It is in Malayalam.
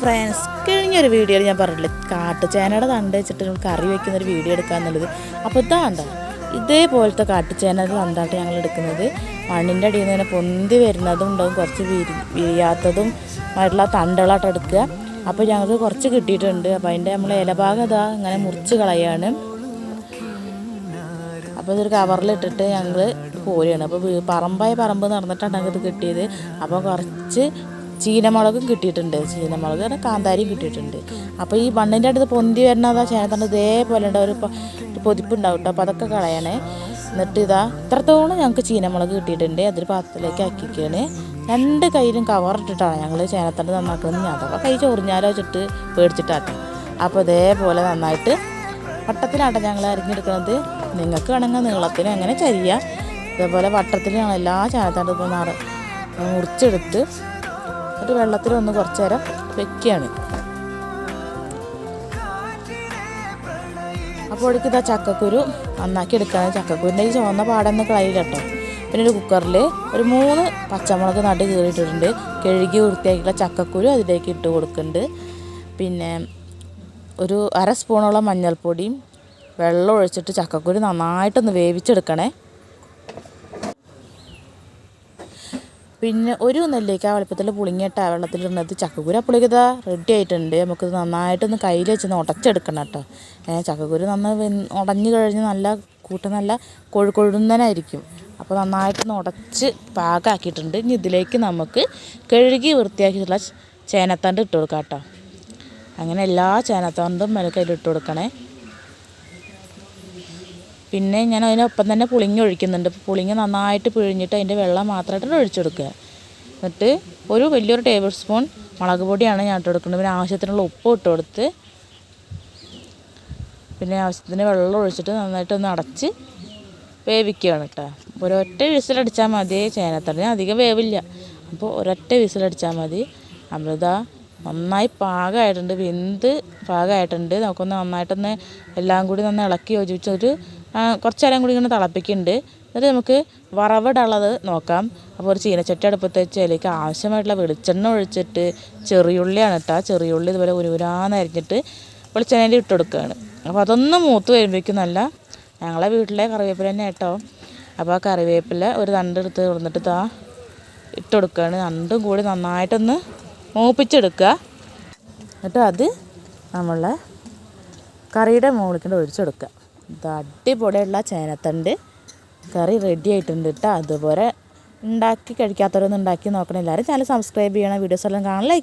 ഫ്രണ്ട്സ്, കഴിഞ്ഞൊരു വീഡിയോയിൽ ഞാൻ പറഞ്ഞില്ലേ കാട്ടുചേനയുടെ തണ്ട് വെച്ചിട്ട് കറി വയ്ക്കുന്നൊരു വീഡിയോ എടുക്കാമെന്നുള്ളത്. അപ്പോൾ ഇതാണ്ട ഇതേപോലത്തെ കാട്ടുചേനയുടെ തണ്ടായിട്ട് ഞങ്ങൾ എടുക്കുന്നത്. മണ്ണിൻ്റെ അടിയിൽ നിന്ന് തന്നെ പൊന്തി വരുന്നതും ഉണ്ടാവും, കുറച്ച് വിരിയാത്തതും ആയിട്ടുള്ള തണ്ടുകളായിട്ട് എടുക്കുക. അപ്പോൾ ഞങ്ങൾക്ക് കുറച്ച് കിട്ടിയിട്ടുണ്ട്. അപ്പോൾ അതിൻ്റെ നമ്മൾ ഇലഭാഗം ഇതാ ഇങ്ങനെ മുറിച്ച് കളയാണ്. അപ്പോൾ ഇതൊരു കവറിലിട്ടിട്ട് ഞങ്ങൾ പോരുകയാണ്. അപ്പോൾ പറമ്പ് നടന്നിട്ടാണ് ഞങ്ങൾക്ക് ഇത് കിട്ടിയത്. അപ്പോൾ കുറച്ച് ചീനമുളകും കിട്ടിയിട്ടുണ്ട്, ചീനമുളക് കാന്താരിയും കിട്ടിയിട്ടുണ്ട്. അപ്പോൾ ഈ മണ്ണിൻ്റെ അടുത്ത് പൊന്തി വരുന്നതാ ചേനത്തണ്ട് ഇതേപോലെ ഉണ്ട്, ഒരു പൊതിപ്പുണ്ടാവും കേട്ടോ. അപ്പോൾ അതൊക്കെ കളയണേ. എന്നിട്ട് ഇതാ ഇത്രത്തോളം ഞങ്ങൾക്ക് ചീനമുളക് കിട്ടിയിട്ടുണ്ട്. അതൊരു പാത്രത്തിലേക്ക് ആക്കിക്കുകയാണ്. രണ്ട് കയ്യിലും കവറിട്ടിട്ടാണ് ഞങ്ങൾ ചേനത്തണ്ട് നന്നാക്കുന്നത്. ഞാൻ അതൊക്കെ കൈ ചൊറിഞ്ഞാലോ വെച്ചിട്ട് പേടിച്ചിട്ടാട്ടെ. അപ്പോൾ ഇതേപോലെ നന്നായിട്ട് വട്ടത്തിലാട്ടെ ഞങ്ങൾ അരിഞ്ഞെടുക്കുന്നത്. നിങ്ങൾക്ക് വേണമെങ്കിൽ നീളത്തിന് അങ്ങനെ ചെയ്യുക. ഇതേപോലെ വട്ടത്തിൽ ഞങ്ങൾ എല്ലാ ചേനത്തണ്ട് ഇപ്പോൾ മുറിച്ചെടുത്ത് എന്നിട്ട് വെള്ളത്തിലൊന്ന് കുറച്ച് നേരം വെക്കുകയാണ്. അപ്പോഴേക്ക് ഇതാ ചക്കക്കുരു നന്നാക്കി എടുക്കുകയാണ്. ചക്കക്കുരിൻ്റെ ഈ ചുവന്ന പാടൊന്നും കളയില്ല കേട്ടോ. പിന്നെ ഒരു കുക്കറിൽ ഒരു 3 പച്ചമുളക് നട്ട് കീറിയിട്ടിട്ടുണ്ട്. കഴുകി വൃത്തിയാക്കിയുള്ള ചക്കക്കുരു അതിലേക്ക് ഇട്ട് കൊടുക്കുന്നുണ്ട്. പിന്നെ ഒരു 1/2 സ്പൂണോളം മഞ്ഞൾപ്പൊടിയും വെള്ളം ഒഴിച്ചിട്ട് ചക്കക്കുരു നന്നായിട്ടൊന്ന് വേവിച്ചെടുക്കണേ. പിന്നെ ഒരു നെല്ലിക്ക വലുപ്പത്തിൽ പുളിങ്ങിയിട്ട വെള്ളത്തിലിടുന്നത് ചക്കക്കുരു. അപ്പോഴേക്ക് ഇതാ റെഡി ആയിട്ടുണ്ട്. നമുക്കിത് നന്നായിട്ടൊന്ന് കയ്യിൽ വെച്ച് ഉടച്ചെടുക്കണം കേട്ടോ. ചക്കക്കുരു നന്നായി ഉടഞ്ഞു കഴിഞ്ഞ് നല്ല കൊഴുന്നനായിരിക്കും. അപ്പോൾ നന്നായിട്ടൊന്ന് ഉടച്ച് പാകമാക്കിയിട്ടുണ്ട്. ഇനി ഇതിലേക്ക് നമുക്ക് കഴുകി വൃത്തിയാക്കിയിട്ടുള്ള ചേനത്തണ്ട് ഇട്ട് കൊടുക്കാം കേട്ടോ. അങ്ങനെ എല്ലാ ചേനത്തണ്ടും മെലക്കയിൽ ഇട്ട് കൊടുക്കണേ. പിന്നെ ഞാൻ അതിനൊപ്പം തന്നെ പുളിങ്ങ ഒഴിക്കുന്നുണ്ട്. പുളിങ്ങ നന്നായിട്ട് പിഴിഞ്ഞിട്ട് അതിൻ്റെ വെള്ളം മാത്രമായിട്ട് ഒഴിച്ചെടുക്കുക. എന്നിട്ട് ഒരു വലിയൊരു ടേബിൾ സ്പൂൺ മുളക് പൊടിയാണ് ഞാൻ ഇട്ട് കൊടുക്കുന്നത്. പിന്നെ ആവശ്യത്തിനുള്ള ഉപ്പ് ഇട്ട് കൊടുത്ത് പിന്നെ ആവശ്യത്തിന് വെള്ളം ഒഴിച്ചിട്ട് നന്നായിട്ടൊന്ന് അടച്ച് വേവിക്കുകയാണ് കേട്ടോ. ഒരൊറ്റ വിസിലടിച്ചാൽ മതി. ചേനത്തണ്ടിന് അധികം വേവില്ല, അപ്പോൾ ഒരൊറ്റ വിസിലടിച്ചാൽ മതി. നമ്മളിതാ നന്നായി പാകമായിട്ടുണ്ട്, വെന്ത് പാകമായിട്ടുണ്ട്. നമുക്കൊന്ന് നന്നായിട്ടൊന്ന് എല്ലാം കൂടി നന്നായി ഇളക്കി യോജിപ്പിച്ചൊരു കുറച്ച് നേരം കൂടി ഇങ്ങനെ തിളപ്പിക്കുന്നുണ്ട്. എന്നിട്ട് നമുക്ക് വറവിടുള്ളത് നോക്കാം. അപ്പോൾ ഒരു ചീനച്ചട്ടി അടുപ്പത്ത് വെച്ച് അതിലേക്ക് ആവശ്യമായിട്ടുള്ള വെളിച്ചെണ്ണ ഒഴിച്ചിട്ട് ചെറിയുള്ളിയാണ് കേട്ടോ. ചെറിയുള്ളി ഇതുപോലെ ഉരുവരാന്ന് അരിഞ്ഞിട്ട് വെളിച്ചെണ്ണയിൽ ഇട്ട് കൊടുക്കുകയാണ്. അപ്പോൾ അതൊന്ന് മൂത്ത് വരുമ്പോഴേക്കും ഞങ്ങളെ വീട്ടിലെ കറിവേപ്പില തന്നെ കേട്ടോ. അപ്പോൾ ആ കറിവേപ്പില ഒരു തണ്ടെടുത്ത് കൊടുത്തിട്ട് ഇട്ട് കൊടുക്കുകയാണ്. രണ്ടും കൂടി നന്നായിട്ടൊന്ന് മൂപ്പിച്ചെടുക്കുക. എന്നിട്ട് അത് നമ്മളെ കറിയുടെ മുകളിലേക്ക് ഒഴിച്ചെടുക്കുക. ഇത് അടിപൊളിയുള്ള ചേനത്തണ്ട് കറി റെഡി ആയിട്ടുണ്ട് കേട്ടോ. അതുപോലെ ഉണ്ടാക്കി കഴിക്കാത്തവരൊന്നും ഉണ്ടാക്കി നോക്കണം. എല്ലാവരും ചാനൽ സബ്സ്ക്രൈബ് ചെയ്യണം. വീഡിയോസ് എല്ലാം കാണാൻ ലൈക്ക്